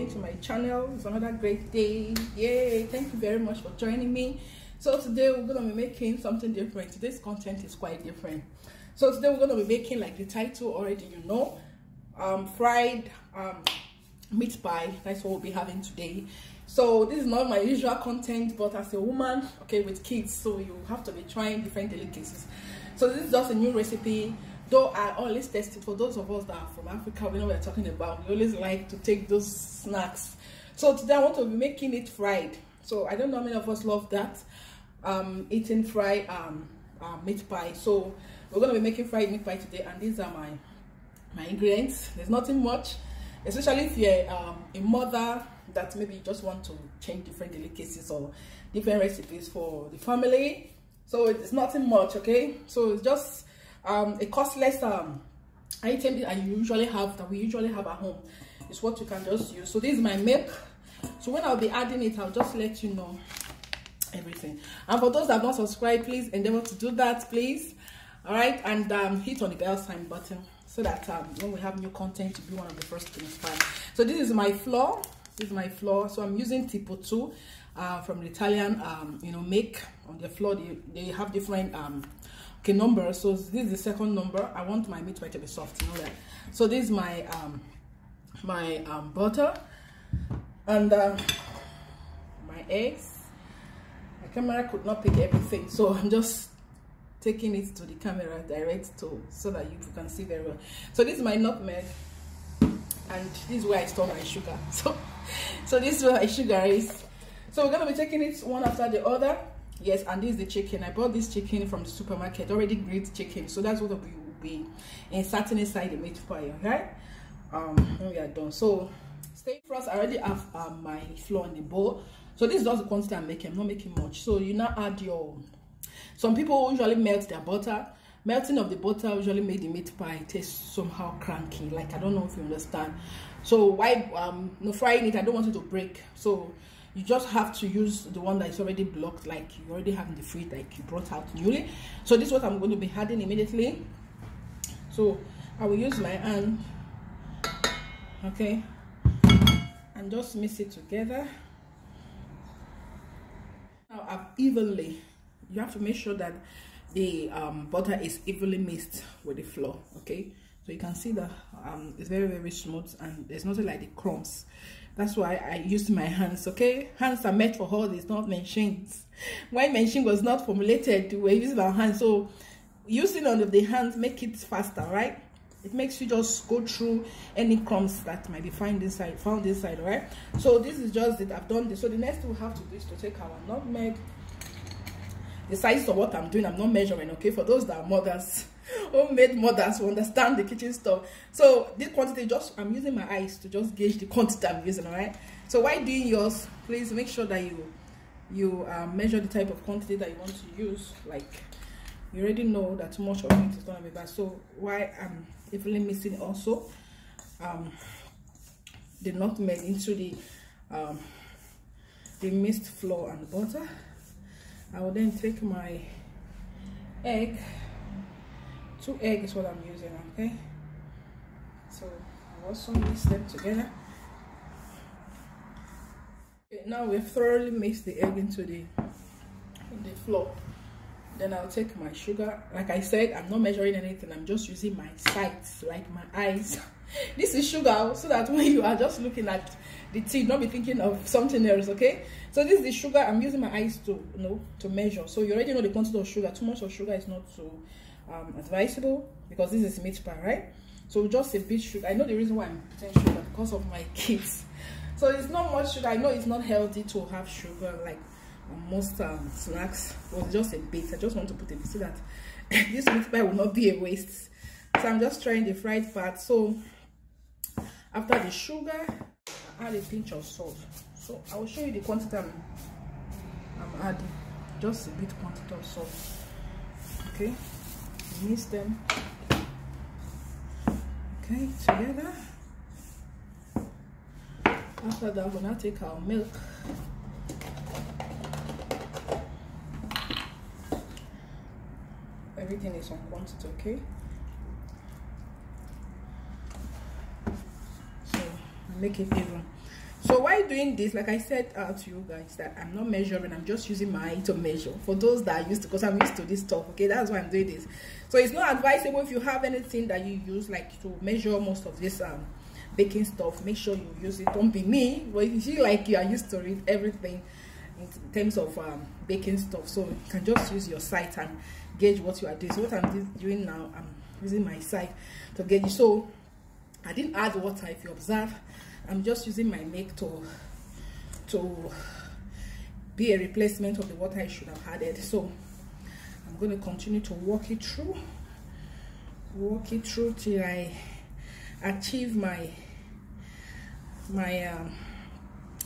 again to my channel. It's another great day. Yay! Thank you very much for joining me. So today we're going to be making something different. Today's content is quite different. So today we're going to be making, like the title already you know, fried meat pie. That's what we'll be having today. So this is not my usual content, but as a woman, okay, with kids, so you have to be trying different delicacies. So this is just a new recipe. Though I always test it. For those of us that are from Africa, we know what we're talking about. We always like to take those snacks. So today I want to be making it fried. So I don't know how many of us love that, eating fried meat pie. So we're going to be making fried meat pie today, and these are my ingredients. There's nothing much, especially if you're a mother that maybe you just want to change different delicacies or different recipes for the family. So it's nothing much, okay? So it's just a costless item that we usually have at home. Is what you can just use. So this is my milk. So when I'll be adding it, I'll just let you know everything. And for those that have not subscribed, please endeavor to do that, please. All right, and hit on the bell sign button so that when we have new content, to be one of the first things find. So this is my flour. This is my flour. So I'm using Tipo 2 from the Italian make. On the flour they have different okay numbers. So this is the second number. I want my meat pie to be soft, you know that. So this is my butter and my eggs. My camera could not pick everything, so I'm just taking it to the camera direct so that you can see very well. So this is my nutmeg, and this is where I store my sugar. So this is where my sugar is. So we're gonna be taking it one after the other. Yes, and this is the chicken. I bought this chicken from the supermarket, already grilled chicken. So that's what we will be inserting inside the meat pie, okay? When we are done. So stay first. I already have my flour in the bowl. So this is just the quantity I'm making. I'm not making much. So you now add your. Some people usually melt their butter. Melting of the butter usually make the meat pie taste somehow cranky. Like, I don't know if you understand. So why frying it? I don't want it to break. So you just have to use the one that is already blocked, like you already have in the fridge, like you brought out newly. So this is what I'm going to be adding immediately. So I will use my hand, okay, and just mix it together. Now I've evenly, you have to make sure that the butter is evenly mixed with the flour, okay? So you can see that it's very, very smooth, and there's nothing like the crumbs. That's why I used my hands, okay? Hands are made for all this, not machines. When machine was not formulated, we were using our hands. So using on the hands make it faster, right? It makes you just go through any crumbs that might be found inside, right? So this is just it. I've done this. So the next thing we have to do is to take our nutmeg. The size of what I'm doing, I'm not measuring, okay? For those that are mothers, homemade mothers who understand the kitchen stuff. So this quantity, I'm using my eyes to just gauge the quantity I'm using, all right? So while doing yours, please make sure that you measure the type of quantity that you want to use. Like, you already know that too much of it is gonna be bad. So why I'm evenly mixing also the nutmeg into the mixed flour and butter. I will then take my egg. 2 eggs is what I'm using, okay? So I also mix them together. Okay, now we've thoroughly mixed the egg into the flour. Then I'll take my sugar. Like I said, I'm not measuring anything. I'm just using my sights, like my eyes. This is sugar, so that when you are just looking at the tea, not be thinking of something else, okay? So this is the sugar. I'm using my eyes to measure. So you already know the quantity of sugar. Too much of sugar is not so advisable, because this is meat pie, right? So just a bit sugar. I know the reason why I'm putting sugar, because of my kids. So it's not much sugar. I know it's not healthy to have sugar like most snacks, but just a bit. I just want to put a bit so that this meat pie will not be a waste. So I'm just trying the fried part. So after the sugar, I add a pinch of salt. So I will show you the quantity I'm adding. Just a bit quantity of salt, okay? Mix them, okay, together. After that, we're gonna take our milk. Everything is on quantity, okay? So make it even. So while doing this, like I said to you guys, that I'm not measuring, I'm just using my eye to measure. For those that are used to, because I'm used to this stuff, okay, that's why I'm doing this. So it's not advisable if you have anything that you use like to measure most of this baking stuff. Make sure you use it. Don't be me, but if you feel like you are used to it, everything in terms of baking stuff, so you can just use your sight and gauge what you are doing. So what I'm doing now, I'm using my sight to gauge. So I didn't add water. If you observe, I'm just using my make to be a replacement of the water I should have added. So I'm going to continue to walk it through till I achieve my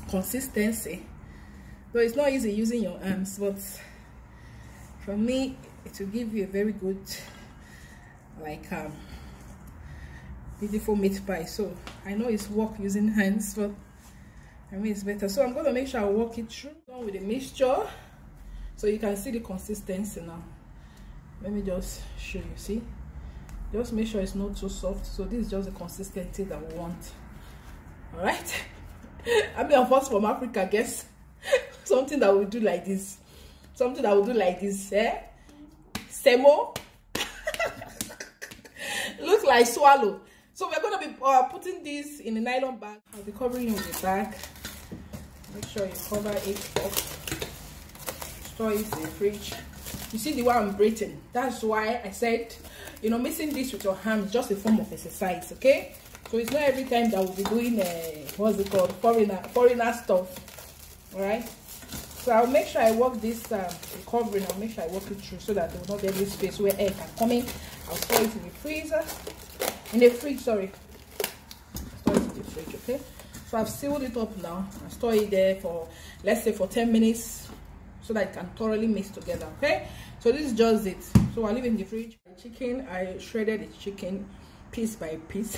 consistency. So it's not easy using your arms, but for me it will give you a very good beautiful meat pie. So I know it's work using hands, but I mean it's better. So I'm going to make sure I walk it through with the mixture so you can see the consistency now. Let me just show you. See, just make sure it's not too soft. So this is just the consistency that we want. All right. I mean, of course, from Africa, I guess something that we do like this, eh? Semo. Looks like swallow. So we're going to be putting this in a nylon bag. I'll be covering it with the bag. Make sure you cover it up. Store it in the fridge. You see the way I'm breathing. That's why I said, you know, mixing this with your hands is just a form of exercise, okay? So it's not every time that we'll be doing what's it called, foreigner stuff. All right. So I'll make sure I work this covering. I'll make sure I work it through so that there will not be any space where air can come in. I'll store it in the freezer. In the fridge, sorry. Store it in the fridge, okay? So I've sealed it up now. I'll store it there for, let's say, for 10 minutes so that it can thoroughly mix together, okay? So this is just it. So I'll leave it in the fridge. Chicken, I shredded the chicken piece by piece.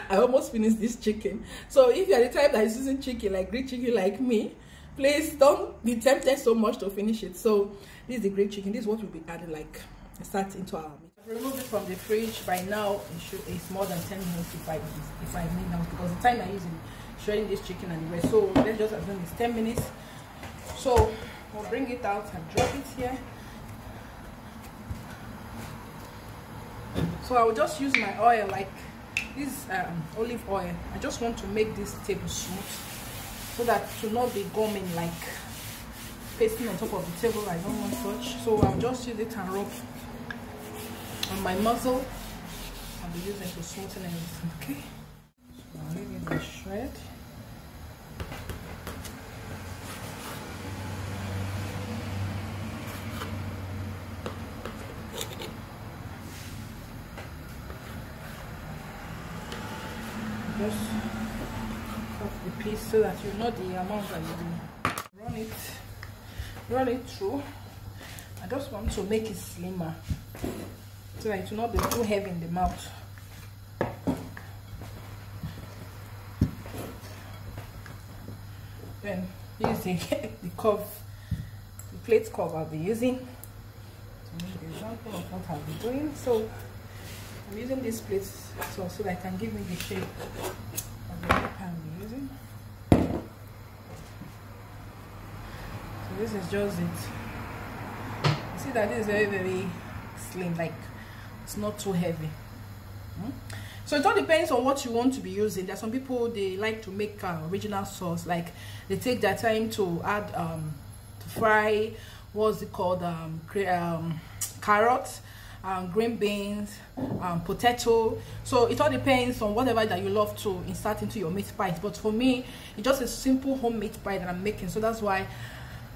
I almost finished this chicken. So if you're the type that is using chicken, like grilled chicken like me, please don't be tempted so much to finish it. So this is the grilled chicken. This is what we'll be adding, like start into our meat. I've removed it from the fridge. By now it's more than 10 minutes if I need now, because the time I use in shredding this chicken and the rest. So let's just assume it's 10 minutes. So we'll bring it out and drop it here. So I will just use my oil, like this olive oil. I just want to make this table smooth so that it will not be gumming, like pasting on top of the table. I don't want such. So I'll just use it and rub on my muzzle. I'll be using it to smoothen everything, okay? So I'll leave it in shred. Just cut the piece so that you know the amount that you run it through. I just want to make it slimmer so that it will not be too heavy in the mouth. Then use the plate curve I'll be using to make the example of what I'll be doing. So I'm using this plate so that can give me the shape of the pan I'm using. So this is just it. You see that this is very, very slim, like it's not too heavy. So it all depends on what you want to be using. There's some people, they like to make original sauce, like they take their time to add to fry, what's it called, carrots, green beans, potato. So it all depends on whatever that you love to insert into your meat pies. But for me, it's just a simple home meat pie that I'm making. So that's why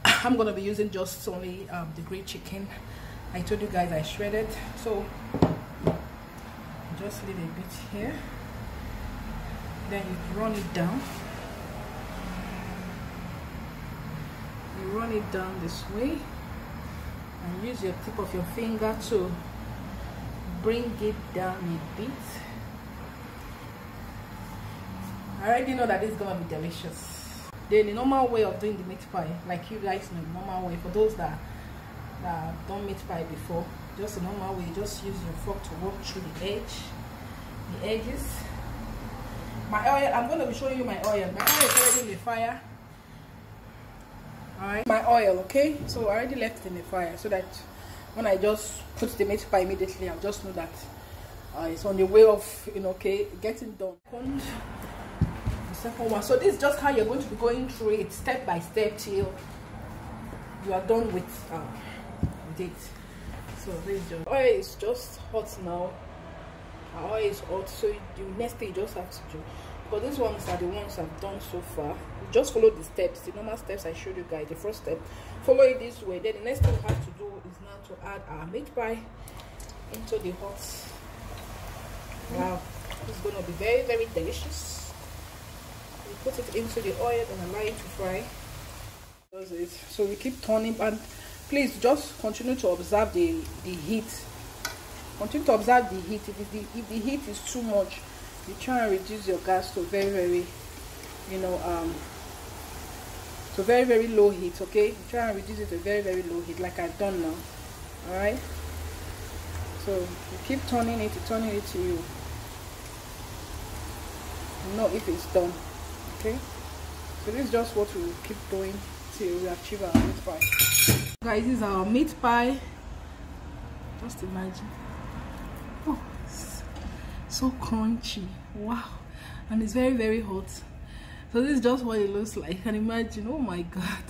I'm gonna be using just only the grilled chicken. I told you guys I shredded. So just leave a bit here. Then you run it down. You run it down this way. And use your tip of your finger to bring it down a bit. I already know that it's gonna be delicious. Then the normal way of doing the meat pie, like you guys know, the normal way, for those that done meat pie before, just the normal way, just use your fork to work through the edges, my oil. I'm going to be showing you my oil. My oil is already in the fire. Alright, my oil, okay? So I already left it in the fire so that when I just put the meat pie immediately, I'll just know that it's on the way of, you know, okay, getting done. The second one. So this is just how you're going to be going through it step by step till you are done with it. So this is just, oil is just hot now. Our oil is hot, so the next thing you just have to do, because these ones are the ones I've done so far, you just follow the steps, the normal steps I showed you guys. The first step, follow it this way. Then the next thing we have to do is now to add our meat pie into the hot. Wow, it's going to be very, very delicious. We put it into the oil and allow it to fry. Does it. So we keep turning, and please just continue to observe the heat. Continue to observe the heat. If the heat is too much, you try and reduce your gas to very, very, you know, to very, very low heat. Okay, you try and reduce it to very, very low heat, like I've done now. All right. So you keep turning it till you know if it's done. Okay. So this is just what we will keep doing till we achieve our meat pie. Guys, this is our meat pie. Just imagine. Oh, so crunchy. Wow. And it's very, very hot. So this is just what it looks like. And imagine, oh my god.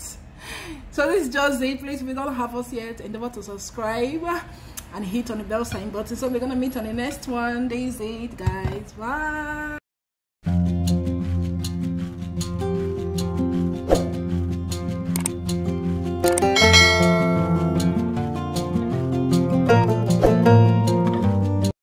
So this is just it. Please, if you don't have us yet, endeavor to subscribe and hit on the bell sign button. So we're gonna meet on the next one. This is it, guys. Bye.